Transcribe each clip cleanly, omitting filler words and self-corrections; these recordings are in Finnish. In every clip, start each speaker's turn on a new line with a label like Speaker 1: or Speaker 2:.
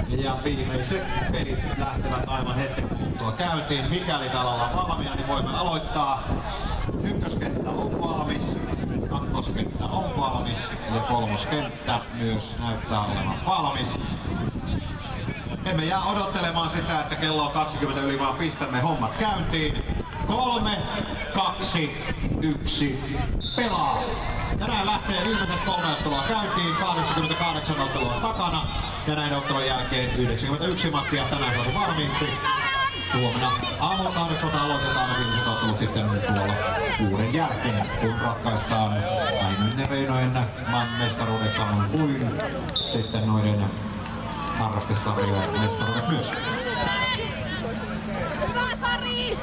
Speaker 1: Ja viimeiset pelit lähtevät aivan hetken kuluttua käyntiin. Mikäli täällä ollaan valmiina, niin voimme aloittaa. Ykköskenttä on valmis, kakkoskenttä on valmis ja kolmoskenttä myös näyttää olevan valmis. Emme jää odottelemaan sitä, että kello on 20 yli, vaan pistämme hommat käyntiin. 3, 2, 1, pelaa! Tänään lähtee viimeiset 3 ottelua käyntiin, 88 ottelua takana ja näin ottelun jälkeen 91 matsia tänään saatu valmiiksi. Huomenna aamulla 8 aloitetaan ja viimeiset ottelut sitten tuolla 6 jälkeen, kun ratkaistaan Äimynnen Reinojen maan mestaruudet samoin kuin sitten noiden harrastesarjojen mestaruudet myös.
Speaker 2: Hyvä Sari!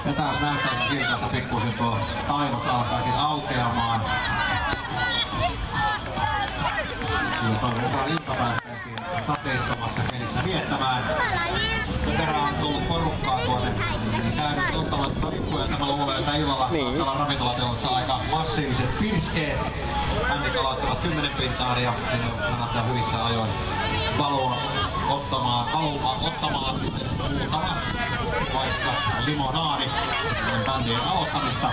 Speaker 1: Ja taas näyttäisi siltä, että pikkuisen tuo taivas alkaakin aukeamaan. Ja toivon mukaan ilta päästäisiin sateettomassa kelissä viettämään. Perään on tullut porukkaa tuonne käynyt ottamaan lippuja. Tämä luulee, että illalla saattaa olla ravintolateossa aika massiiviset pirskeet. Hännit aloittavat 10 pintaan ja sinne kannattaa hyvissä ajoin valua ottamaan sitten muutama vaikka limonaadi bändien aloittamista.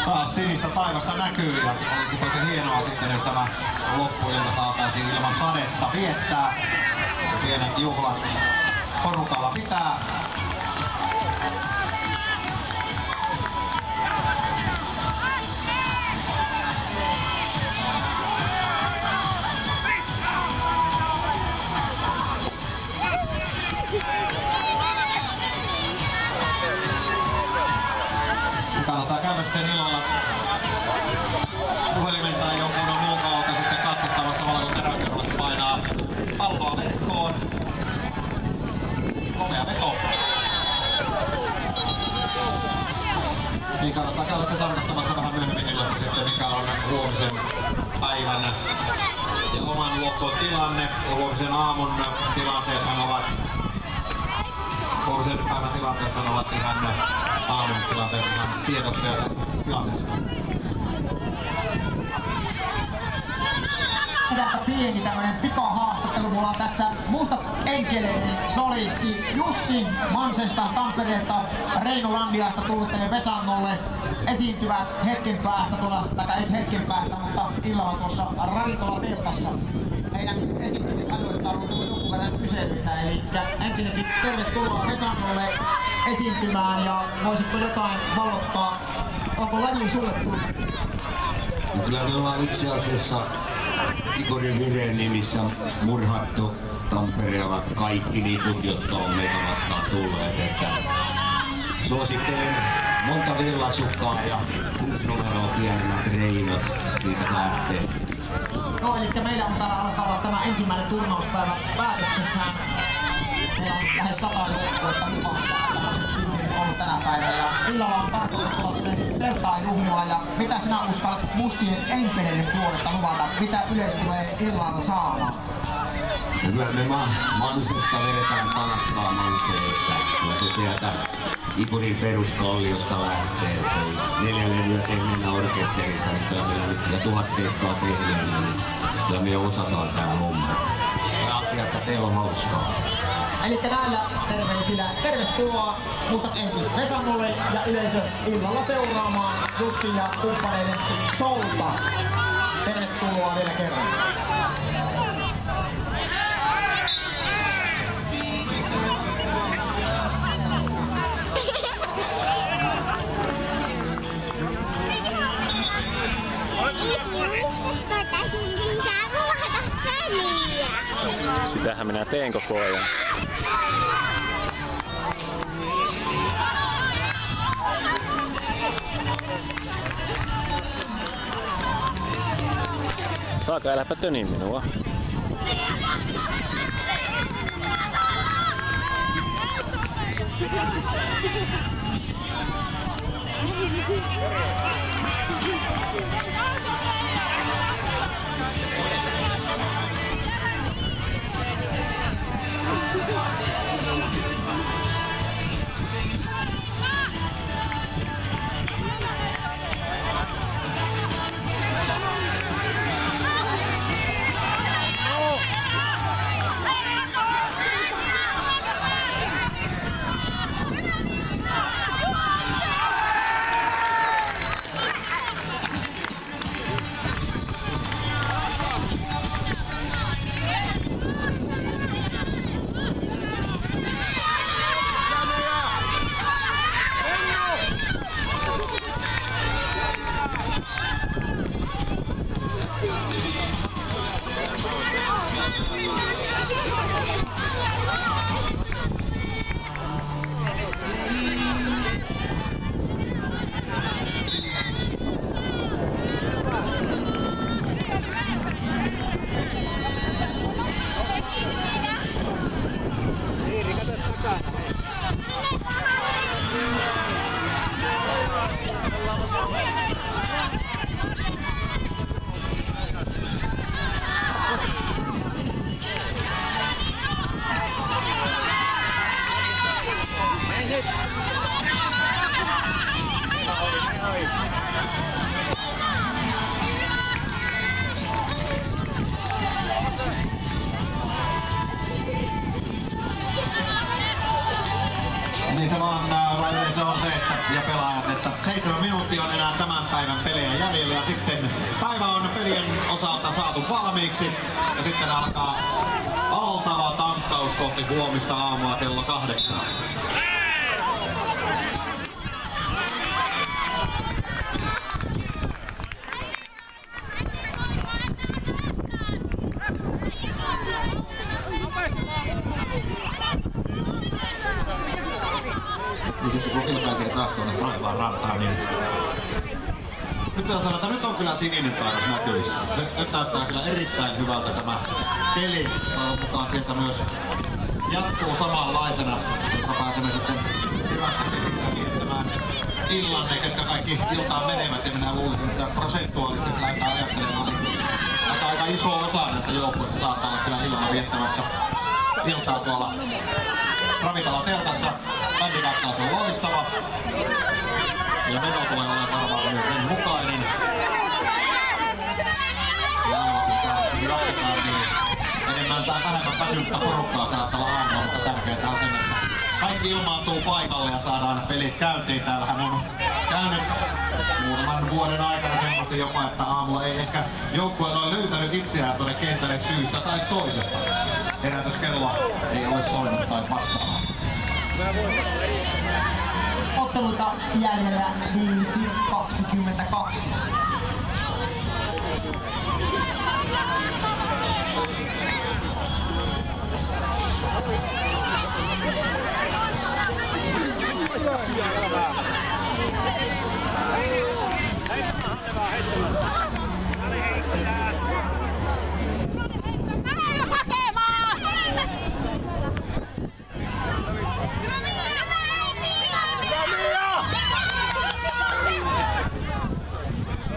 Speaker 1: Taas sinistä taivasta näkyy ja olisi tosi hienoa sitten, jos tämä loppuilta saataisiin ilman sadetta viettää. Ja pienet juhlat porukalla pitää. Kannattaa käydä sitten illalla puhelimen tai jonkun muun kautta sitten katsottamassa samalla kun teräkerralla painaa palloa verkkoon. Komea veto. Niin kannattaa käydä sitten tarkastamassa vähän myöhemmin illasta sitten mikä on huomisen päivän ja oman luokkoon tilanne. Ja huomisen aamun tilanteethan ovat huomisen päivän tilanteethan ovat ihan aamun tilanteessa tiedossa ja tässä tilanteessa.
Speaker 3: Pidäpä pieni tämmönen pikahaastattelu. Mulla on tässä Mustat enkeleiden solisti Jussi Mansesta Tampereelta Reino Landiasta tullut tänne Vesannolle esiintyvät hetken päästä tuolla, tai ei hetken päästä, mutta illalla tuossa ravintolateltassa. Heidän esiintymisajoistaan on tullut jonkun verran kyselyitä, eli ensinnäkin tervetuloa Vesannolle esiintymään ja voisitko jotain valottaa onko laji sulle tullut?
Speaker 2: Kyllä me ollaan itse asiassa Igori Vireen nimissä murhattu Tampereella kaikki niput, jotka on meitä vastaan tulleet. Että suosittelen monta villasukkaa ja 6 numeroa pienemmät reinot, siitä lähtee.
Speaker 3: No eli meillä on täällä alkaa olla tämä ensimmäinen turnauspäivä päätöksessään. Meillä on lähes 100 joukkuetta mukaan tämmöiset tiimirit ollut tänä päivänä ja illalla on tarkoitus olla telttaan juhlilla ja mitä sinä uskallat mustien enkeleiden puolesta luvata, mitä yleisö tulee illalla saamaan?
Speaker 2: Kyllä me Mansesta vedetään tanakkaa Manseen, että kyllä se sieltä Igurin peruskalliosta lähtee. 4 levyä tehdään orkesterissa, ja 1000 keikkaa tehdään, niin kyllä me osataan tää homma. Ja asia, että teillä on hauskaa.
Speaker 3: Eli näillä terveisillä tervetuloa Mustat Enkit Vesannolle ja yleisö illalla seuraamaan Jussin ja kumppaneiden showta. Tervetuloa vielä kerran.
Speaker 4: Sitähän minä teen koko ajan. Saaka, äläpä töni minua.
Speaker 1: Niin se vaan se on se, että, ja pelaajat, että 7 minuuttia on enää tämän päivän pelejä jäljellä ja sitten päivä on pelien osalta saatu valmiiksi ja sitten alkaa valtava tankkaus kohti huomista aamua kello 8. Ja sitten kun ilkaisee taas tuonne taivaan rantaan, niin nyt on sanota, nyt on kyllä sininen taivas näkyvissä. Nyt näyttää kyllä erittäin hyvältä tämä peli. Toivon mukaan sieltä myös jatkuu samanlaisena, jotta pääsemme sitten hyvässä pelissä viettämään illan, ketkä kaikki iltaan menevät. Ja minä luulisin, että prosentuaalisesti lähdetään ajattelemaan, niin aika iso osa näistä joukkueista saattaa olla kyllä illalla viettämässä iltaa tuolla ravintolan teltassa. Bändikattaus on loistava. Ja meno tulee olemaan varmaan myös sen mukainen. Ja aivan kun täällä jatketaan, niin enemmän tai vähemmän väsynyttä porukkaa saattaa olla aina, mutta tärkeintä on sen, että kaikki ilmaantuu paikalle ja saadaan pelit käyntiin. Täällähän on käynyt muutaman vuoden aikana semmoista jopa, että aamulla ei ehkä joukkueella ole löytänyt itseään tuonne kentälle syystä tai toisesta. Herätyskello ei ole soinut tai vastaavaa.
Speaker 3: otteluita jäljellä 5-22.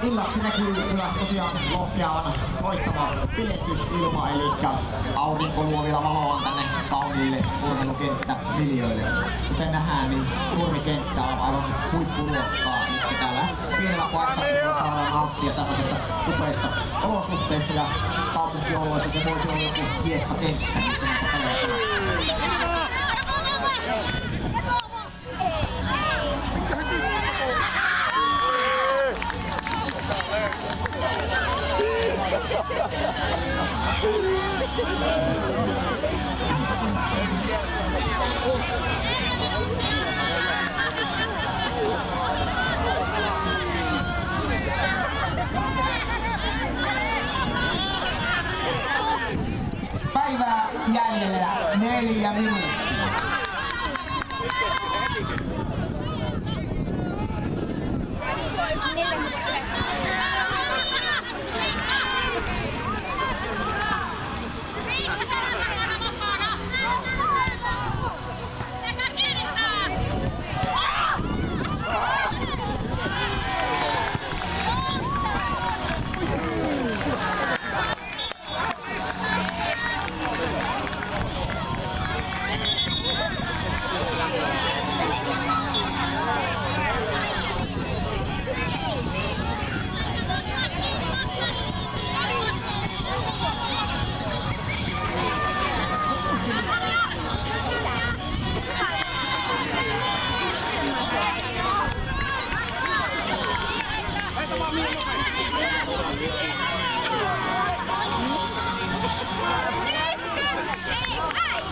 Speaker 3: Illaksi näkyy kyllä tosiaan Lohkealan loistava piletysilma, eli aurinko luo vielä valoaan tänne kauniille urheilukenttämiljöille. Kuten nähdään, niin nurmikenttä on aivan huippuluokkaa. Nyt täällä pienellä paikkakunnalla saadaan nauttia tämmöisestä upeista olosuhteissa ja kaupunkioloissa se voisi olla joku hiekkakenttä, missä näitä pelejä pelataan. Päivää jäljellä 4 minuuttia.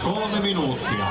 Speaker 1: Kolme minuuttia.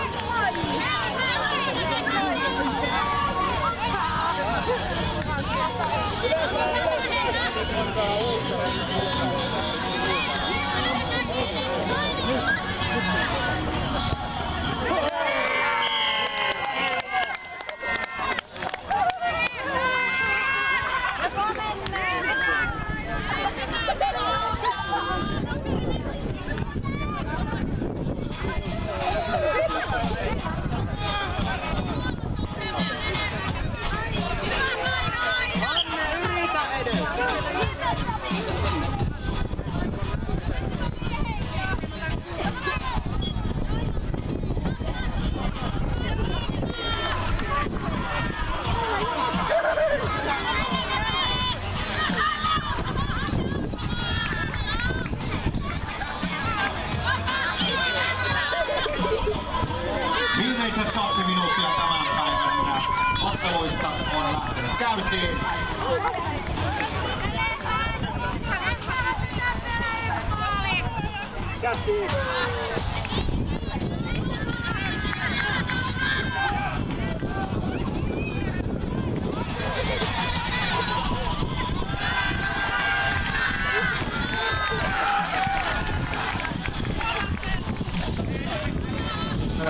Speaker 1: Viimeiset 2 minuuttia tämän päivän otteluista on lähtenyt käyntiin.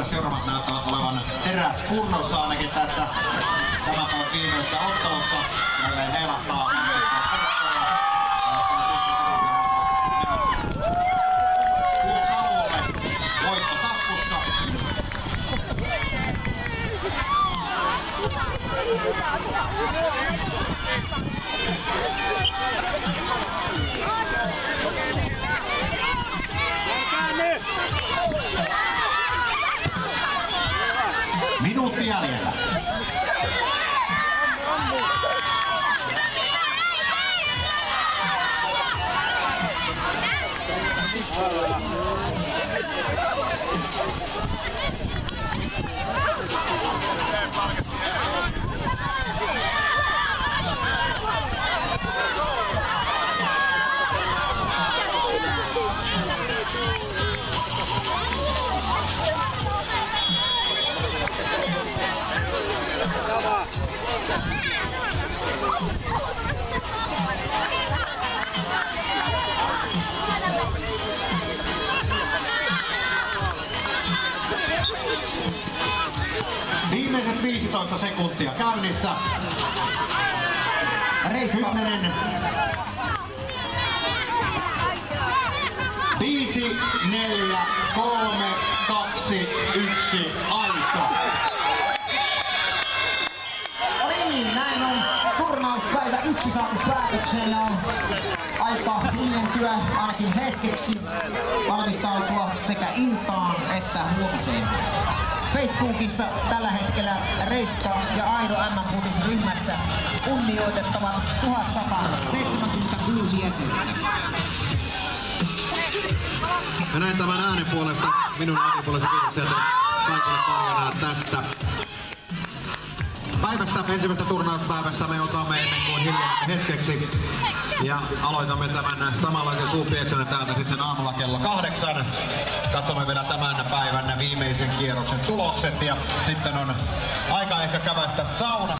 Speaker 1: Seuraavat näyttävät olevan teräskunnossa ainakin tässä tämän päivän viimeisessä ottelussa. Jälleen heilahtaa. Voitto taskussa. Minuutti jäljellä.
Speaker 5: Bravo!
Speaker 1: Viimeiset 15 sekuntia käynnissä.
Speaker 3: Reiska.
Speaker 1: 10. 5, 4, 3, 2, 1, aika.
Speaker 3: No niin, näin on turnauspäivä 1 saatu päätökseen ja on aika hiljentyä ainakin hetkeksi valmistautua sekä iltaan että huomiseen. Facebookissa tällä hetkellä Reiska ja Aido MM-ryhmässä kunnioitettavat 1176 jäsentä.
Speaker 1: Ja näin tämän äänen puolesta, minun äänen puolesta kiitoksia kaikille paljon tästä päivästä, ensimmäisestä turnauspäivästä me otamme ennen kuin hiljaa hetkeksi ja aloitamme tämän samanlaisen suupieksenä täältä sitten aamulla kello 8. Katsomme vielä tämän päivän viimeisen kierroksen tulokset ja sitten on aika ehkä käväistä sauna.